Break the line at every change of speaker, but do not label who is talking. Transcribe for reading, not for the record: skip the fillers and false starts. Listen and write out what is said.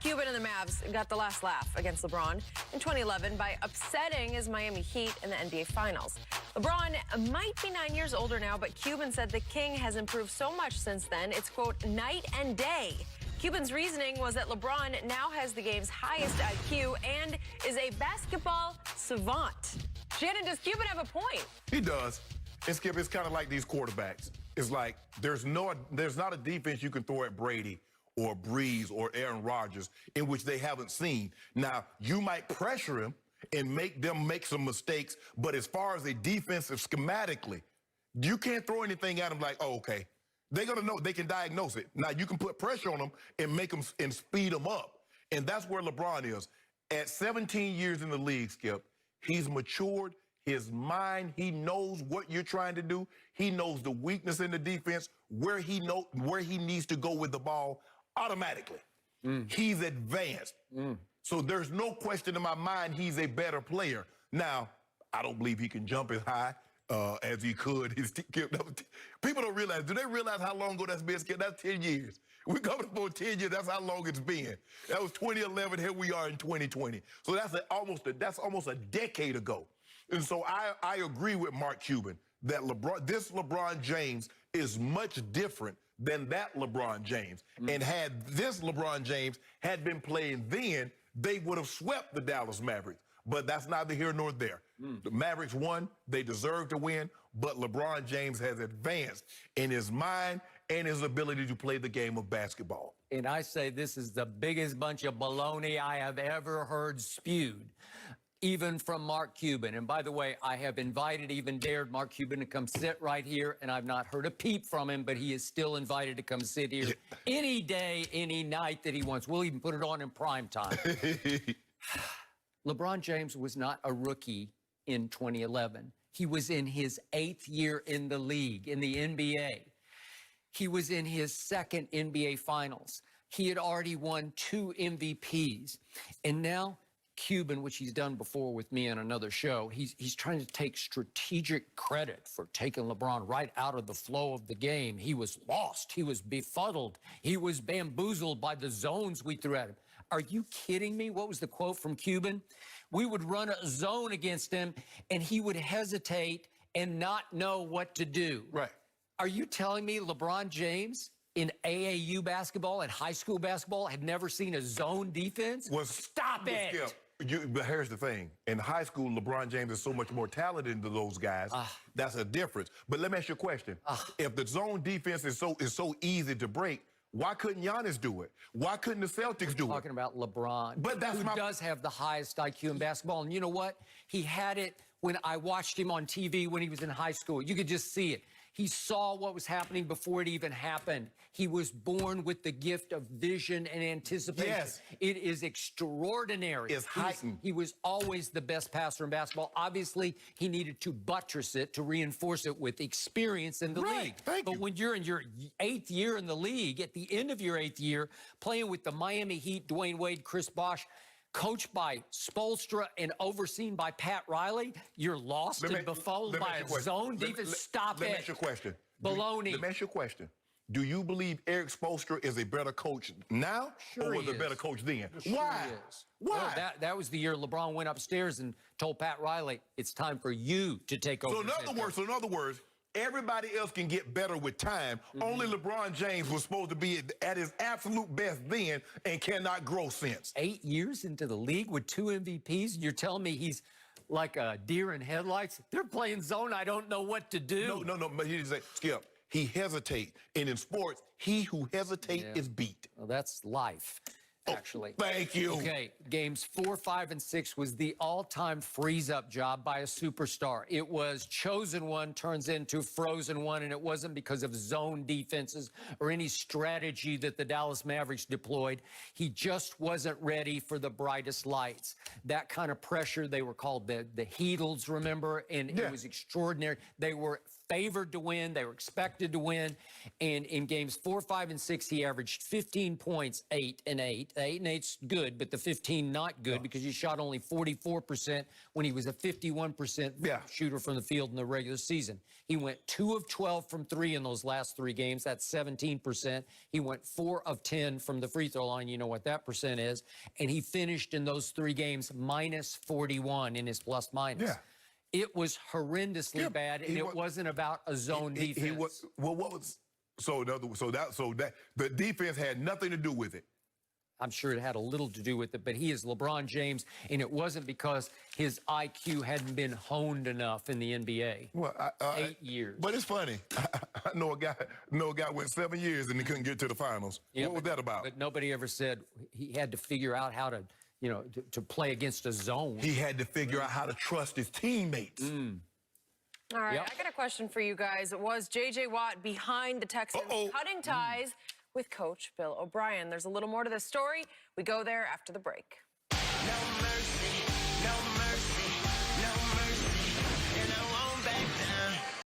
Cuban and the Mavs got the last laugh against LeBron in 2011 by upsetting his Miami Heat in the NBA Finals. LeBron might be 9 years older now, but Cuban said the King has improved so much since then. It's, quote, night and day. Cuban's reasoning was that LeBron now has the game's highest IQ and is a basketball savant. Shannon, does Cuban have a point?
He does. And Skip, it's kind of like these quarterbacks. It's like there's not a defense you can throw at Brady or Breeze or Aaron Rodgers in which they haven't seen. Now, you might pressure him and make them make some mistakes, but as far as a defensive schematically, you can't throw anything at them like, oh, okay. They're going to know. They can diagnose it. Now, you can put pressure on them and make them and speed them up. And that's where LeBron is. At 17 years in the league, Skip, he's matured. His mind, he knows what you're trying to do. He knows the weakness in the defense, where he needs to go with the ball automatically. He's advanced. So there's no question in my mind he's a better player. Now, I don't believe he can jump as high as he could. People don't realize, do they realize how long ago that's been, Skip? That's 10 years. We're coming for 10 years. That's how long it's been. That was 2011. Here we are in 2020. So that's almost a decade ago. And so I agree with Mark Cuban that this LeBron James is much different than that LeBron James. And had this LeBron James had been playing then, they would have swept the Dallas Mavericks. But that's neither here nor there. The Mavericks won. They deserve to win. But LeBron James has advanced in his mind and his ability to play the game of basketball.
And I say this is the biggest bunch of baloney I have ever heard spewed, even from Mark Cuban. And by the way, I have invited, even dared Mark Cuban to come sit right here, and I've not heard a peep from him, but he is still invited to come sit here any day, any night that he wants. We'll even put it on in prime time. LeBron James was not a rookie in 2011. He was in his 8th year in the league, in the NBA. He was in his 2nd NBA Finals. He had already won 2 MVPs. And now Cuban, which he's done before with me on another show, he's trying to take strategic credit for taking LeBron right out of the flow of the game. He was lost. He was befuddled. He was bamboozled by the zones we threw at him. Are you kidding me? What was the quote from Cuban? We would run a zone against him, and he would hesitate and not know what to do.
Right.
Are you telling me LeBron James in AAU basketball and high school basketball had never seen a zone defense? Stop it.
But here's the thing. In high school, LeBron James is so much more talented than those guys. That's a difference. But let me ask you a question. If the zone defense is so easy to break, why couldn't Giannis do it? Why couldn't the Celtics do it?
Talking about LeBron,
but who
does have the highest IQ in basketball. And you know what? He had it when I watched him on TV when he was in high school. You could just see it. He saw what was happening before it even happened. He was born with the gift of vision and anticipation.
Yes.
It is extraordinary.
It's heightened.
He was always the best passer in basketball. Obviously, he needed to buttress it, to reinforce it with experience in the league. But when you're in your 8th year in the league, at the end of your 8th year, playing with the Miami Heat, Dwayne Wade, Chris Bosh, coached by Spoelstra and overseen by Pat Riley, you're lost and befuddled by a zone defense. Stop it.
Let me ask you a question.
Baloney.
Let me ask you a question. Do you believe Eric Spoelstra is a better coach now or was a better coach then? Why? Why?
Well, that was the year LeBron went upstairs and told Pat Riley, it's time for you to take over.
So in other words, everybody else can get better with time. Only LeBron James was supposed to be at his absolute best then and cannot grow since.
8 years into the league with 2 MVPs, and you're telling me he's like a deer in headlights? They're playing zone. I don't know what to do.
No. But he said, Skip, he hesitate. And in sports, he who hesitates is beat.
Well, that's life. Actually.
Thank you.
Okay, games 4, 5, and 6 was the all-time freeze-up job by a superstar. It was chosen one turns into frozen one, and it wasn't because of zone defenses or any strategy that the Dallas Mavericks deployed. He just wasn't ready for the brightest lights. That kind of pressure, they were called the Heatles, remember? And it was extraordinary. They were favored to win. They were expected to win. And in games 4, 5, and 6, he averaged 15 points, 8 and 8. The 8 and 8's good, but the 15 not good because he shot only 44% when he was a 51% shooter from the field in the regular season. He went 2 of 12 from 3 in those last 3 games. That's 17%. He went 4 of 10 from the free throw line. You know what that percent is. And he finished in those 3 games minus 41 in his plus minus.
Yeah.
It was horrendously bad, and it wasn't about a zone defense.
The defense had nothing to do with it.
I'm sure it had a little to do with it, but he is LeBron James, and it wasn't because his IQ hadn't been honed enough in the NBA.
Well,
8 years.
But it's funny. I know a guy went 7 years and he couldn't get to the finals.
Yeah,
what was that about?
But nobody ever said he had to figure out how to, to play against a zone.
He had to figure out how to trust his teammates.
All right, I got a question for you guys. Was J.J. Watt behind the Texans cutting ties with Coach Bill O'Brien? There's a little more to this story. We go there after the break.
No mercy.